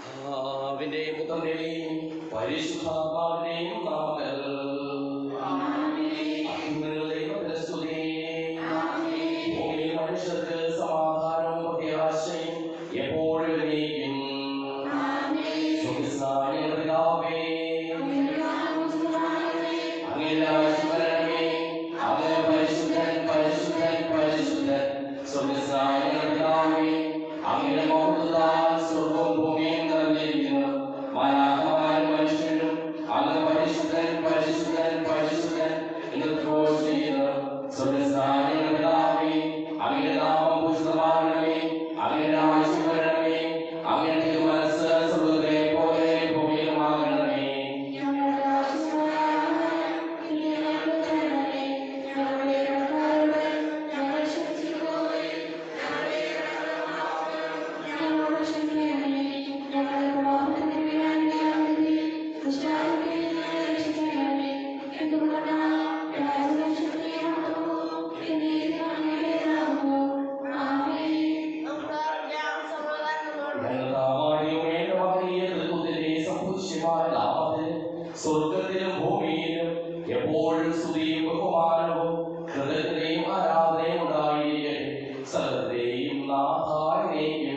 പിതാവിന്റെയും പുത്രന്റെയും പരിശുദ്ധാത്മാവിന്റെയും നാമത്തിൽ ദൈവത്തിന്റെ സ്തുതി. ഭൂമിയിൽ മനുഷ്യർക്ക് സമാധാനവും പ്രത്യാശയും എപ്പോഴും എന്നേക്കും. സ്വർഗ്ഗസ്ഥനായ പിതാവേ, അങ്ങയുടെ രാജ്യം വരണമേ. അങ്ങ് പരിശുദ്ധൻ പരിശുദ്ധൻ പരിശുദ്ധൻ. സ്വർഗ്ഗസ്ഥനായ പിതാവേ, അങ്ങയുടെ മഹത്വത്താൽ സ്വർഗ്ഗവും ഭൂമിയും നിറഞ്ഞിരിക്കുന്നു. മാലാഖമാരും മനുഷ്യരും അങ്ങ് പരിശുദ്ധൻ പരിശുദ്ധൻ പരിശുദ്ധൻ എന്ന് ഘോഷിക്കുന്നു. സ്വർഗ്ഗസ്ഥനായ പിതാവേ, അങ്ങയുടെ നാമം പൂജിതമാകണമേ. അങ്ങയുടെ രാജ്യം വരണമേ. അങ്ങയുടെ തിരുമനസ്സ് സ്വർഗ്ഗത്തിലെ പോലെ ഭൂമിയിലുമാകണമേ. സ്വർഗത്തിലും ഭൂമിയിലും എപ്പോഴും സ്തുതിയും ബഹുമാനവും ഹൃദയത്തിലെയും ആരാധനയും ഉണ്ടായിരിക്കട്ടെ. സകലത്തെയും നാഥായിലേക്കും.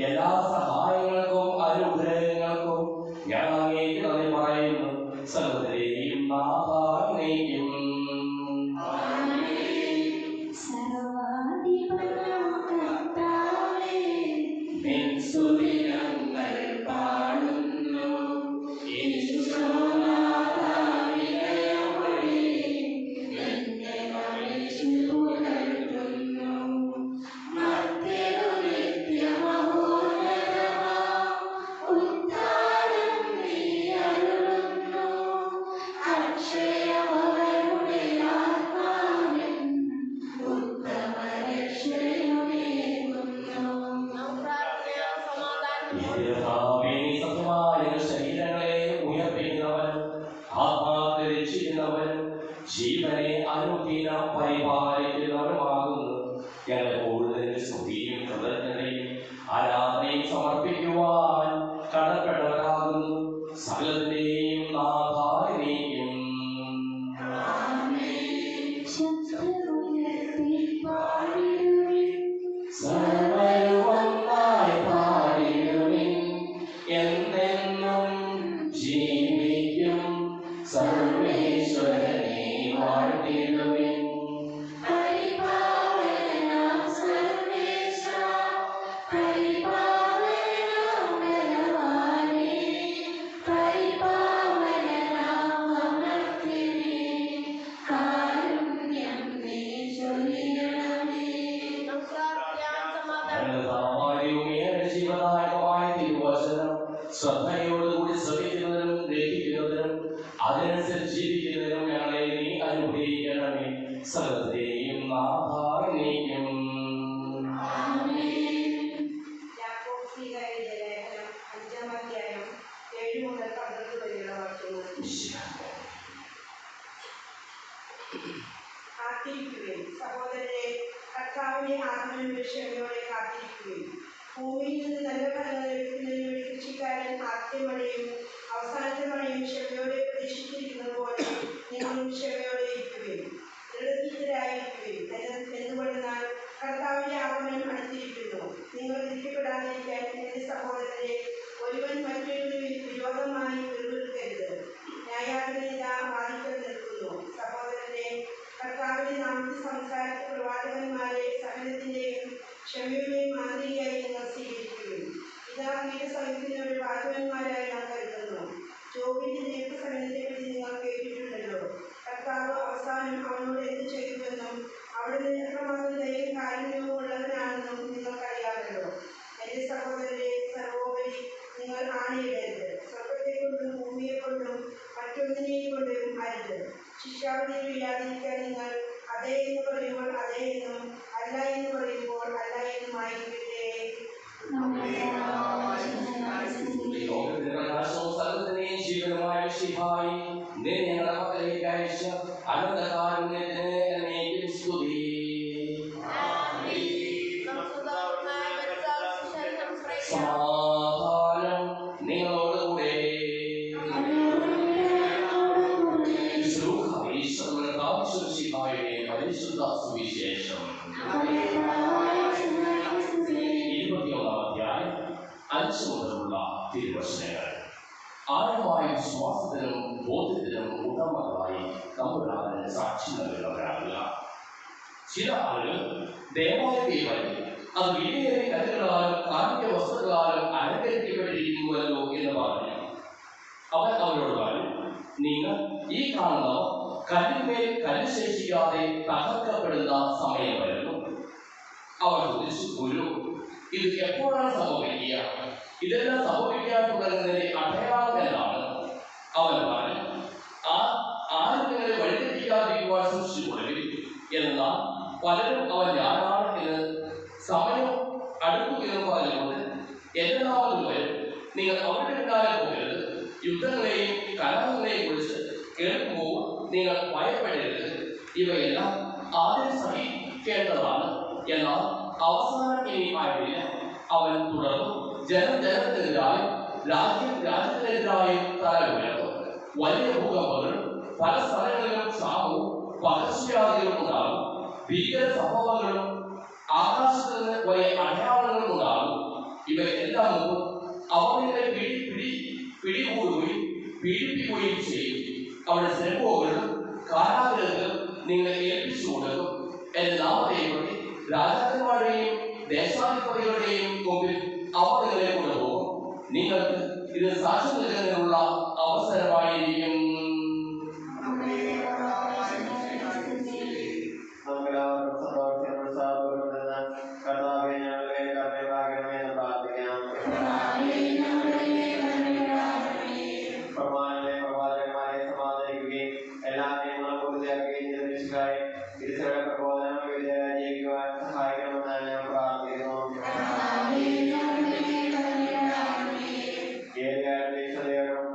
എല്ലാ സഹായങ്ങൾക്കും അനുഗ്രഹങ്ങൾക്കും ഞാൻ അങ്ങേക്ക് നന്ദി പറയുന്നു. സകലത്തെയും നാഥായിലേക്കും. ശരീരങ്ങളെ ഉയർപ്പിക്കുന്നവൻ, ആത്മാക്കളെ രക്ഷിക്കുന്നവൻ, ജീവനെ അനുദിനം പരിപാലിക്കുന്നവനുമാകുന്നു. ഞങ്ങൾ കൂടുതൽ സ്തുതിയും കൃതജ്ഞതയും ആരാധനയും സമർപ്പിക്കുവാൻ കടപ്പെട്ടവരാകുന്നു. സകലത്തിന്റെയും നാഥായിലേക്കും. സർവ്വരുവന്നായി പാടിടുവിൻ, എന്നെന്നും ജീവിക്കും സർവേശ്വരനെ വാഴ്ത്തിടുവിൻ. ശ്രദ്ധയോടുകൂടി ശ്രമിക്കുന്നതിനും ഗ്രഹിക്കുന്നതിനും അതിനനുസരിച്ച് ജീവിക്കുന്നതിനും ഞങ്ങളെ നീ അനുഗ്രഹിക്കണമേ. സകലത്തെയും നാഥായിലേക്കും. കാത്തിരിക്കുവേൻ, സഹോദരരെ, കർത്താവിനെ ആത്മനും ക്ഷമയോടെ കാത്തിരിക്കുകയും ഭൂമിയിൽ നിന്ന് നല്ല ഫലങ്ങൾ ലഭിക്കുന്നതിന് വേണ്ടി കൃഷിക്കാരൻ ആദ്യത്തെ മഴയും അവസാനത്തെ മഴയും ക്ഷമയോടെ പ്രതീക്ഷിച്ചിരിക്കുന്നത് പോലെ നിങ്ങളും ക്ഷമയോടെ ഇരിക്കുകയും ദൃഢചിത്തരായിരിക്കുകയും എന്തുകൊണ്ടെന്നാൽ കർത്താവിന്റെ ആഗമനം അടുത്തിരിക്കുന്നു. നിങ്ങൾ തിരിക്കപ്പെടാതിരിക്കാൻ എന്റെ സഹോദരരെ, ഒരുവൻ മറ്റൊരു വിരോധമായി പിറുപിറുക്കരുത്. ന്യായാധിപനിതാ വാദിക്കൽ നിൽക്കുന്നു. സഹോദരനെ, കർത്താവിന്റെ നാമത്തിൽ സംസാരിച്ച പ്രവാചകന്മാരെ സഹനത്തിന്റെയും ക്ഷമയുടെയും മാതൃകയായി നിങ്ങൾ സ്വീകരിക്കുകയും ഇതാ വീരസമയത്തിനൊരു വാചകന്മാരായി നാം കരുതുന്നു. ജോബിന്റെ ദീർഘസമയത്തെപ്പറ്റി നിങ്ങൾ കേട്ടിട്ടുണ്ടല്ലോ. കർത്താവ് അവസാനം അവനോട് എന്ത് ചെയ്തുവെന്നും അവിടെ എത്രമാത്രം ദയയും കാരുണ്യവും ഉള്ളവനാണെന്നും നിങ്ങൾക്കറിയാമല്ലോ. എന്റെ സഹോദരരെ, സർവോപരി നിങ്ങൾ ആണിയിടരുത്. സ്വർഗത്തെക്കൊണ്ടും ഭൂമിയെക്കൊണ്ടും മറ്റൊന്നിനെയും കൊണ്ടും അരുത്. ശിക്ഷാവിധിയിൽ ഇല്ലാതിരിക്കാൻ നിങ്ങൾ അതേ എന്ന് പറയുമ്പോൾ അതേ എന്നും അല്ല എന്ന് പറയുമ്പോൾ അല്ല എന്നുമായിരിക്കട്ടെ. നിങ്ങളോടുകൂടെ പരിശുദ്ധ സുവിശേഷം 21-ാം അധ്യായം 5 മുതലുള്ള തിരുവചനങ്ങൾ. ആഴമായ വിശ്വാസത്തിനും ബോധ്യത്തിനും ഉടമകളായി തമ്പുരാന് സാക്ഷി നൽകുന്നവരാകുക. ചില ആളുകൾ ദേവാലയത്തിൽ വഴി അത് വിലയേറിയ കല്ലുകളാലും കാർഷിക വസ്തുക്കളാലും അലങ്കരിക്കപ്പെട്ടിരിക്കുന്നുവല്ലോ എന്ന് പറഞ്ഞു. അവൻ അവരോട് പറഞ്ഞു, നിങ്ങൾ ഈ കാണുന്ന കല്ലിന്മേൽ കല്ല് ശേഷിക്കാതെ തകർക്കപ്പെടുന്ന സമയം വരുന്നു. അവർ ചോദിച്ചു, ഗുരു, ഇത് എപ്പോഴാണ് സംഭവിക്കുക? ഇതെല്ലാം സംഭവിക്കാൻ തുടങ്ങുന്നതിന്റെ അടയാളം എന്താണ്? അവൻ പറഞ്ഞു, ആരും നിങ്ങളെ വഴിതെറ്റിക്കാതിരിക്കുവാൻ സൂക്ഷിച്ചുകൊള്ളുവിൻ. എന്നാൽ പലരും അവൻ ഞാനാണ് എന്ന് സമയം അടുക്കുകയെന്ന് പറഞ്ഞുകൊണ്ട് എന്റെ നാമത്തിൽ വരും. നിങ്ങൾ അവരുടെ പിന്നാലെ പോകരുത്. യുദ്ധങ്ങളെയും കലഹങ്ങളെയും കുറിച്ച് കേൾക്കുമ്പോൾ നിങ്ങൾ ഭയപ്പെടരുത്. ഇവയെല്ലാം ആദ്യം സഹിക്കേണ്ടതാണ്, എന്നാൽ അവസാനം ഇനി ആയിട്ടില്ല. അവൻ തുടർന്നു, ജനം ജനത്തിനെതിരായും രാജ്യം രാജ്യത്തിനെതിരായും തല ഉയർത്തും. വലിയ ഭൂകമ്പങ്ങളും പല സ്ഥലങ്ങളിലും ക്ഷാമവും പകർച്ചവ്യാധികളും ഉണ്ടാകും. ഭീകര സംഭവങ്ങളും ആകാശത്ത് നിന്ന് വലിയ അടയാളങ്ങളും ഉണ്ടാകും. ഇവയെല്ലാം മുമ്പ് അവർ നിങ്ങളെ പിടികൂടുകയും പീഡിപ്പിക്കുകയും ചെയ്യും. അവരുടെ സിനഗോഗുകളിലും കാരാഗ്രഹത്തിലും നിങ്ങളെ ഏൽപ്പിച്ചു കൊടുക്കും. എന്റെ നാമത്തെയും പ്രതി രാജാക്കന്മാരുടെയും ദേശാധിപതികളുടെയും മുമ്പിൽ അവർ നിങ്ങളെ കൊണ്ടുപോകും. നിങ്ങൾക്ക് ഇത് സാക്ഷ്യം നൽകുന്നതിനുള്ള അവസരമായിരിക്കും. Yeah.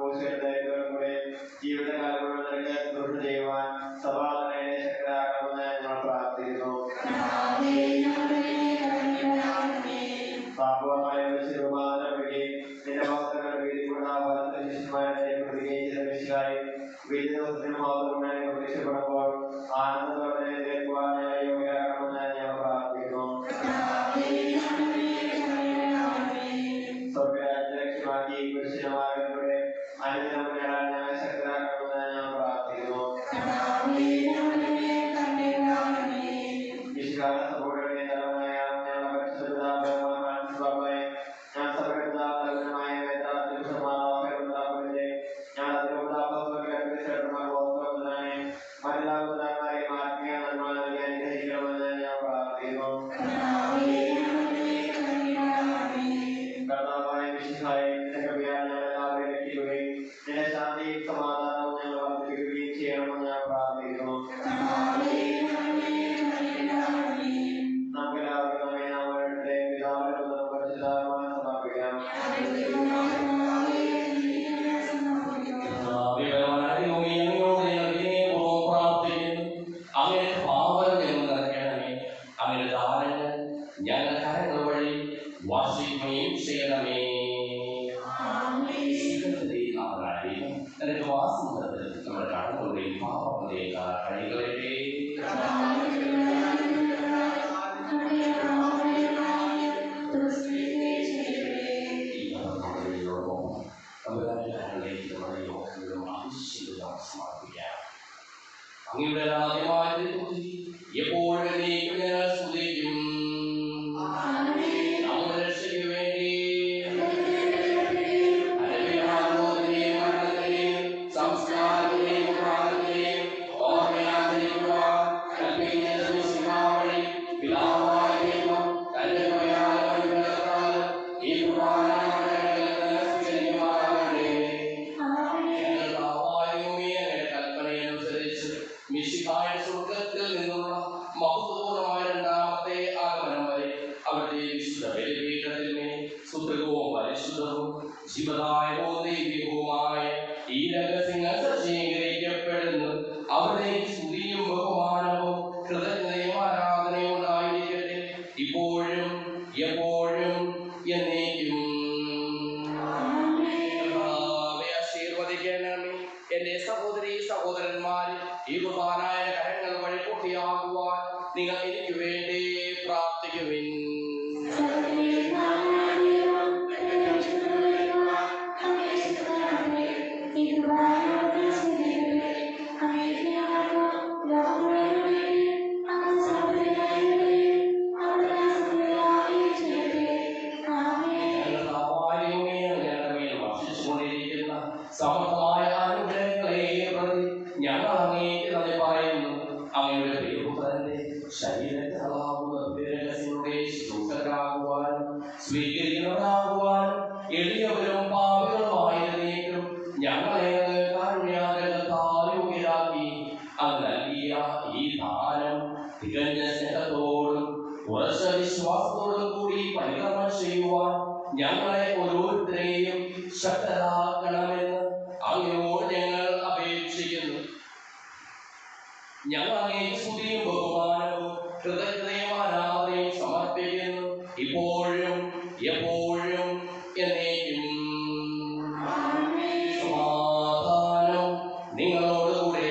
ജീവദായകവും ദൈവികവുമായ ഈ രഹസ്യങ്ങൾ സജ്ജീകരിക്കപ്പെടുന്നു. അവരുടെ സ്തുതിയും ബഹുമാനവും കൃതജ്ഞതയും ആരാധനയും ഉണ്ടായിരിക്കട്ടെ, ഇപ്പോഴും എപ്പോഴും എന്നേക്കും. ആശീർവദിക്കണമേ എന്റെ സഹോദരീ സഹോദരന്മാരെ, ഈ കുർബാനായ കരങ്ങൾ വഴി പൂർത്തിയാകുവാൻ നിങ്ങൾ എനിക്ക് വേണ്ടി പ്രാർത്ഥിക്കുവിൻ. സമർത്ഥമായ അനുഗ്രഹങ്ങളെ പ്രതി ഞങ്ങൾ അങ്ങേക്ക് നന്ദി പറയുന്നു. അങ്ങയുടെ പ്രിയപുത്രന്റെ ശരീരങ്ങളാകുന്ന രഹസ്യങ്ങളുടെ ശുശ്രൂഷകരാകുവാനും സ്വീകരിക്കുന്നവരാകുവാനും എളിയവരും പാപികളുമായിരുന്നേക്കും ഞങ്ങളെ കാരുണ്യാഗ്രഹത്താൽ യോഗ്യരാക്കി. അങ്ങ് നൽകിയ ഈ ദാനം തികഞ്ഞ സ്നേഹത്തോടും ഉറച്ച വിശ്വാസത്തോടും കൂടി പരികർമ്മം ചെയ്യുവാൻ ഞങ്ങളെ ഓരോരുത്തരെയും ശക്തരാക്കണമെന്ന് അങ്ങയോട് ഞങ്ങൾ അപേക്ഷിക്കുന്നു. ഞങ്ങൾ അങ്ങേക്ക് സ്തുതിയും ബഹുമാനവും കൃതജ്ഞതയും ആരാധനയും സമർപ്പിക്കുന്നു, ഇപ്പോഴും എപ്പോഴും എന്നേക്കും. സമാധാനം നിങ്ങളോടുകൂടെ.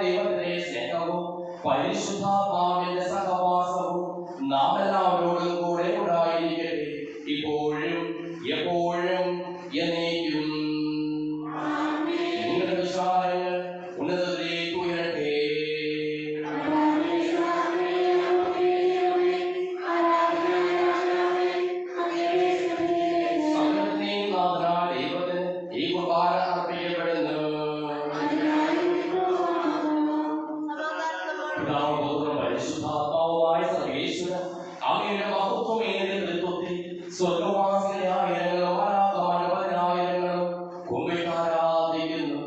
ദൈവത്തിന്റെ സ്നേഹവും പരിശുദ്ധാത്മാവിന്റെ സഹവാസവും നാം എല്ലാവരോടും കൂടെ ഉണ്ടായിരിക്കട്ടെ, ഇപ്പോഴും എപ്പോഴും എന്നേക്കും. നിങ്ങളുടെ വിചാരങ്ങൾ ഉന്നതത്തിലേക്ക് ഉയരട്ടെ. സകലത്തിനെയും നാഥനായ ദൈവത്തിന് ഈ കുർബാന അർപ്പിക്കപ്പെടുന്നു. പരിശുദ്ധാത്മാവുമായ സർവേശ്വരൻ അങ്ങയുടെ മഹത്വം നേതൃത്വത്തിൽ സ്വർഗവാസികളായ മനോഹരായിരങ്ങളും കുമ്പിട്ട് ആരാധിക്കുന്നു.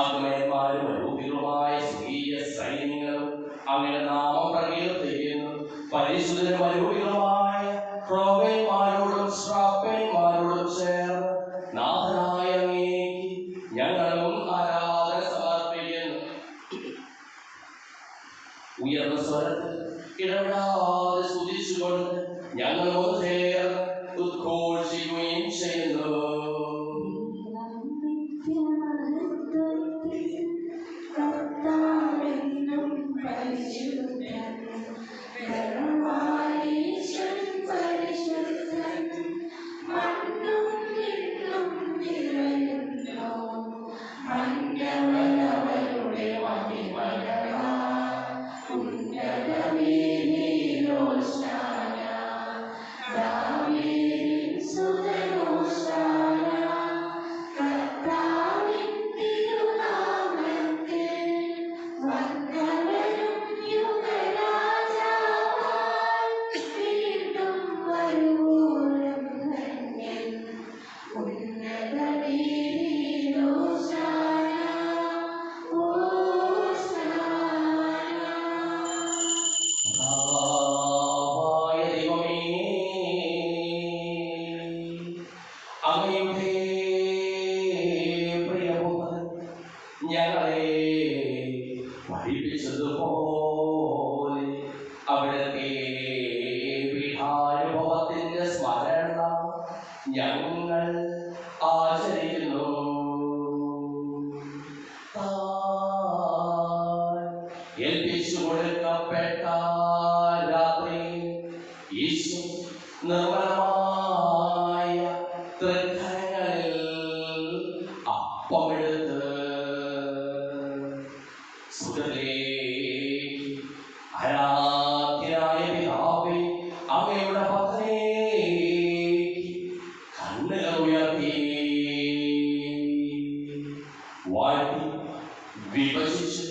അഗ്നയന്മാരും അരൂപികളുമായ സ്ത്രീയ സൈന്യങ്ങളും അങ്ങയുടെ നാമം പ്രകീർത്തിക്കുന്നു. പരിശുദ്ധരും അരൂപികളുമായ ക്രോവന്മാരോടും ശ്രാപ്പന്മാരോടും ചേർന്ന് നാഥനായ അങ്ങേക്ക് ഞങ്ങളും ആരാധന സമർപ്പിക്കുന്നു. ഉയർന്ന സ്വരത്തിൽ ഇടപെടാതെ സ്തുതിച്ചുകൊണ്ട് ഞങ്ങൾ ചേർന്ന് ഉദ്ഘോഷിക്കുകയും ചെയ്യുന്നു. ഞങ്ങൾ ആചരിക്കുന്നു. ഏൽപ്പിച്ചു കൊടുക്കപ്പെട്ട രാത്രി ഈശോ നിർമ്മലമായ തൃക്കരങ്ങളിൽ അപ്പമെടുത്ത് സുതരേക്ക് ആരാധ്യനായ പിതാവേ, അങ്ങയുടെ പത്നിയിലേക്ക് കണ്ണുകൾ ഉയർത്തി വാഴ്ത്തി വിഭജിച്ച്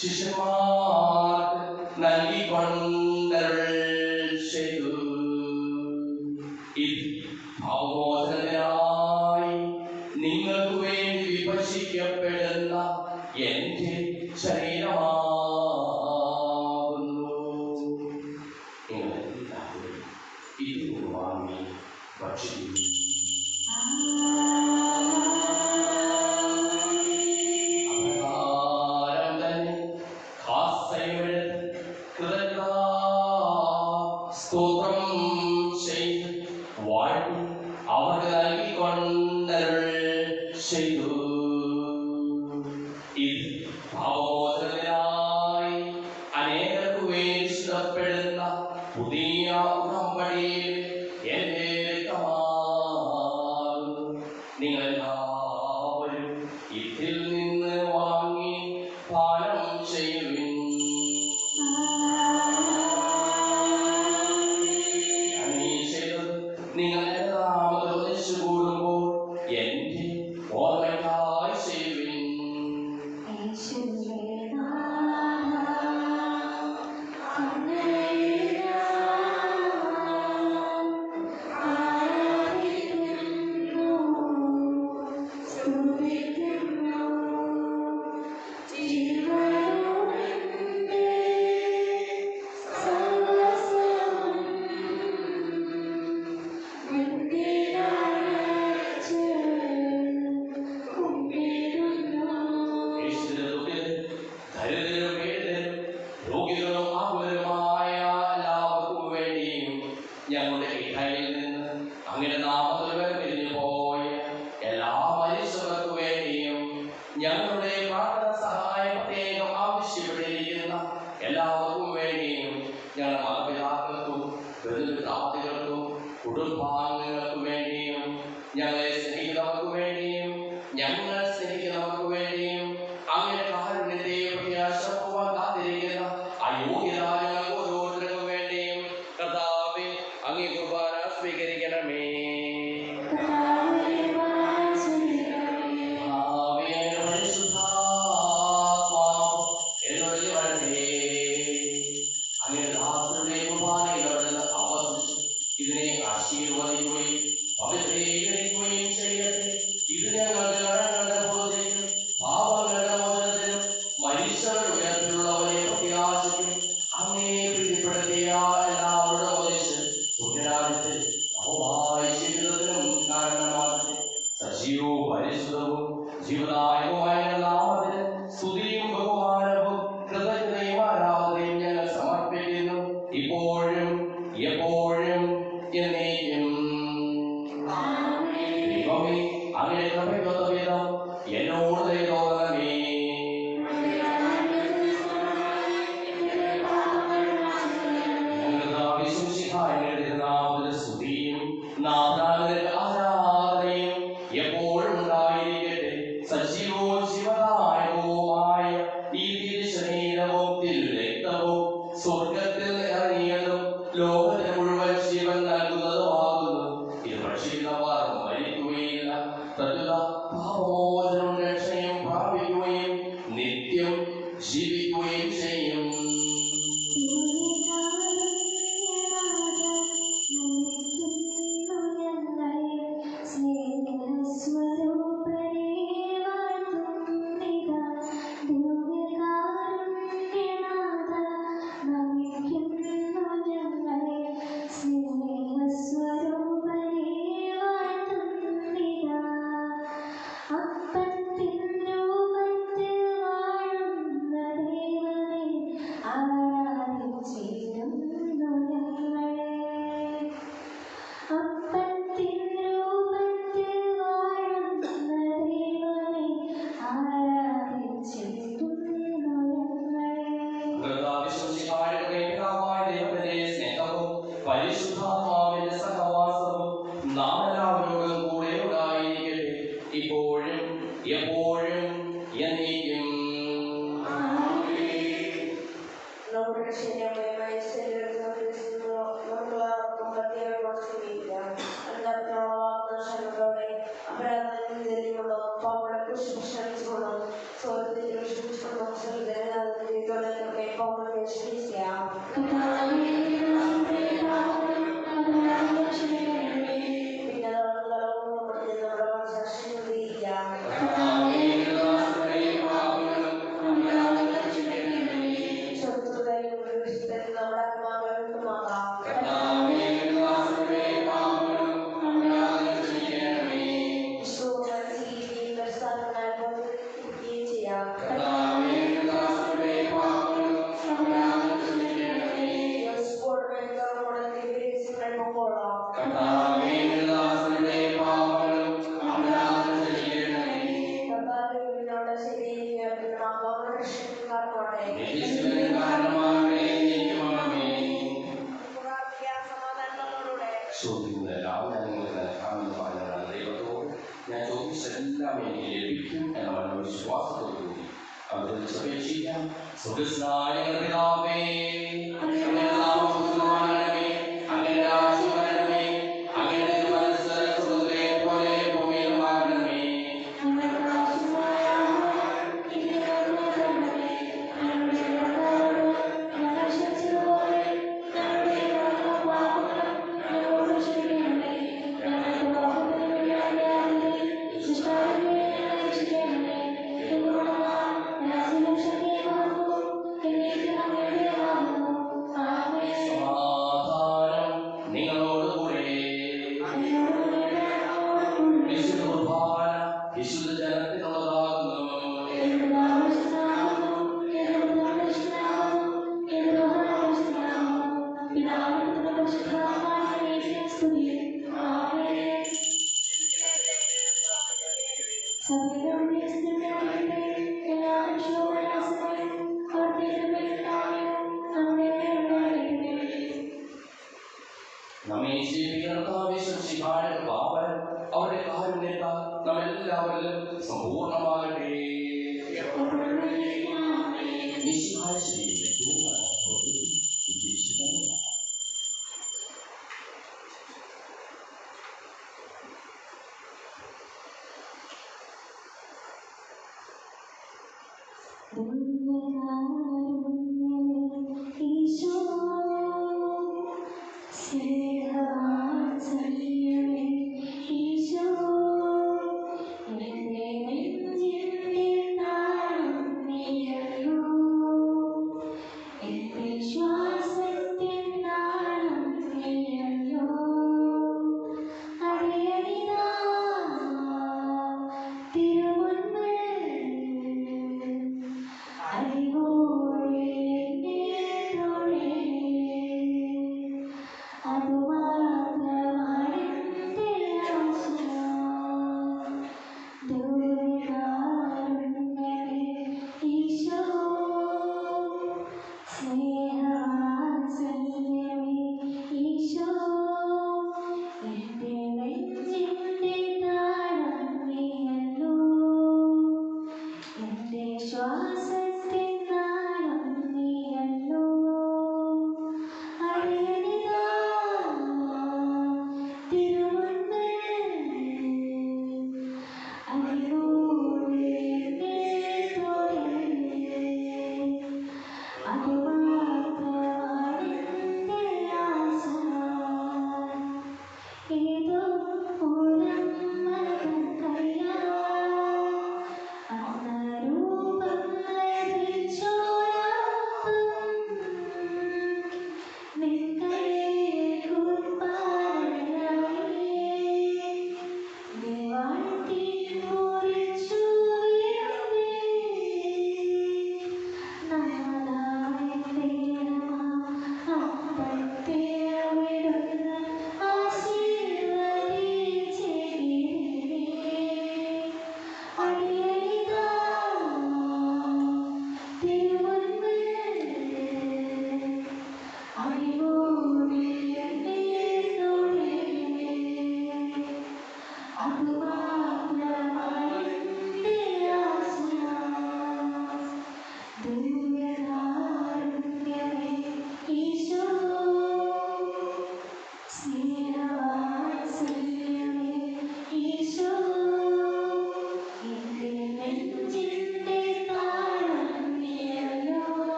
ശിഷ്യന്മാർക്ക് നൽകിക്കൊണ്ടരുൾ ചെയ്തു. ഇത് ഭാവമോചനത്തിനായി നിങ്ങൾക്ക് വേണ്ടി വിഭജിക്കപ്പെടുന്ന ഇത് വാങ്ങി ഭക്ഷിക്കും. സ്തോത്രം ചെയ്ത് വാഴ്ത്തി അവർക്ക് നൽകിക്കൊണ്ടരുൾ ചെയ്തു. ഇത് പാപമോചനത്തിനായി അനേകർക്കു വേണ്ടി ചിതപ്പെടുന്ന പുതിയ ഉടമ്പടിയിൽ എന്റെ രക്തമാകുന്നു. നിങ്ങളെല്ലാവരും ഇതിൽ നിന്ന് വാങ്ങി പാനം ചെയ്യുവിൻ. നിങ്ങൾ നാമത്തിൽ കൂടുമ്പോൾ എന്റെ ഓർമ്മയ്ക്കായി ചെയ്യുവിൻ. ഞങ്ങളുടെ ഇടയിൽ നിന്ന് അങ്ങനെ നാമത്തിൽ പിരിഞ്ഞു പോയ എല്ലാ മനുഷ്യർക്കു വേണ്ടിയും ഞങ്ങളുടെ പ്രാർത്ഥന സഹായം പ്രത്യേകം ആവശ്യപ്പെട്ടിരിക്കുന്ന എല്ലാവർക്കും വേണ്ടിയും ഞങ്ങളുടെ മാതാപിതാക്കൾക്കും ബന്ധുമിത്രാദികൾക്കും കുടുംബാംഗങ്ങൾക്കും വേണ്ടിയും ഞങ്ങളെ സ്നേഹിക്കുന്നവർക്ക് വേണ്ടിയും ഞങ്ങൾ സ്നേഹിക്കുന്നവർക്ക് വേണ്ടിയും അങ്ങനെ കാരുണ്യത്തെ പ്രത്യാശപൂർവ്വം കാത്തിരിക്കുന്ന അയോഗ്യരായ ഓരോരുത്തർക്കും വേണ്ടിയും കർത്താവേ അങ്ങേ കുർബാന സ്വീകരിക്കണമേ. ഇതിനെ ആശീർവദിക്കുകയും പവിത്രീകരിക്കുകയും ചെയ്യട്ടെ. ഇത് ഞങ്ങളുടെ കടങ്ങളുടെ ബോധത്തിനും പാപങ്ങളുടെ മോചനത്തിനും മനുഷ്യരുടെ ഉയരത്തിലുള്ളവരെ പ്രത്യാശിക്കും അങ്ങേ പ്രീതിപ്പെടുത്തിയ എല്ലാവരുടെ ഉപദേശിച്ച് സുഖരാജ്യത്തിൽ നവമായ ജീവിതത്തിനും കാരണമാകട്ടെ. സജീവവും പരിശുദ്ധവും ജീവദായകവുമായ നാമത്തിന് സ്തുതിയും ബഹുമാനവും കൃതജ്ഞതയും ആരാധനയും ഞങ്ങൾ സമർപ്പിക്കുന്നു, ഇപ്പോഴും എപ്പോഴും എന്നേക്കും. ദൈവമേ, അങ്ങേ കൃപയ്ക്കൊത്ത വിധം എന്നോട് ദയ തോന്നണമേ. സ്തുതിയും ആരാധനയും എപ്പോഴും ഉണ്ടായിരിക്കട്ടെ. സജീവവും ജീവദായകവുമായ ഈ തിരുശരീരവും തിരുരക്തവും സ്വർഗത്തിൽ ഇറങ്ങിയതും ലോകത്തിന് മുഴുവൻ ജീവൻ നൽകുന്നതുമാകുന്നു. ഇത് ഭക്ഷിക്കുന്നവർ മരിക്കുകയില്ല, പ്രത്യുത പാപമോചനവും രക്ഷയും പ്രാപിക്കുകയും നിത്യം ജീവിക്കുകയും ചെയ്യും. പരിശുദ്ധാത്മാവിന്റെ സഹവാസവും നാം എല്ലാവരോടും കൂടെ ഉണ്ടായിരിക്കട്ടെ, ഇപ്പോഴും എപ്പോഴും എന്നേക്കും. നമ്മുടെ കർത്താവേ, ദാസരുടെ പാപങ്ങളും അപരാധം ക്ഷമിക്കണമേ. നിത്യജീവന് കാരണമാകണമേ. ചോദിക്കുന്നതെല്ലാം ഞാൻ നിങ്ങൾക്ക് നൽകാമെന്ന് പറഞ്ഞതാണ് ദൈവത്തോട്. ഞാൻ ചോദിച്ചതെല്ലാം എനിക്ക് ലഭിക്കും എന്ന വിശ്വാസത്തോടുകൂടി അവരിൽ അപേക്ഷിക്കാം. സുഖസ്നായ പിതാവേ, അങ്ങയുടെ നാമം പൂജിതമാകണമേ. അങ്ങയുടെ രാജ്യം വരണമേ. അങ്ങയുടെ തിരുമനസ്സ് സ്വർഗ്ഗത്തിലെ പോലെ ഭൂമിയിലും ആകണമേ. സമാധാനം നിങ്ങളോടുകൂടെ. വിശുദ്ധ കുർബാന വിശുദ്ധ ജനത്തിനുള്ളതാകുന്നു. നമ്മെ ജീവിക്കുന്ന വിശ്വസിഹായുടെ പാവൻ അവരുടെ കാരുണ്യത്താൽ നമ്മെല്ലാവരിലും സമ്പൂർണ്ണമാകട്ടെ. മിശിഹായ ശരീരത്തിൽ I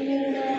Amen.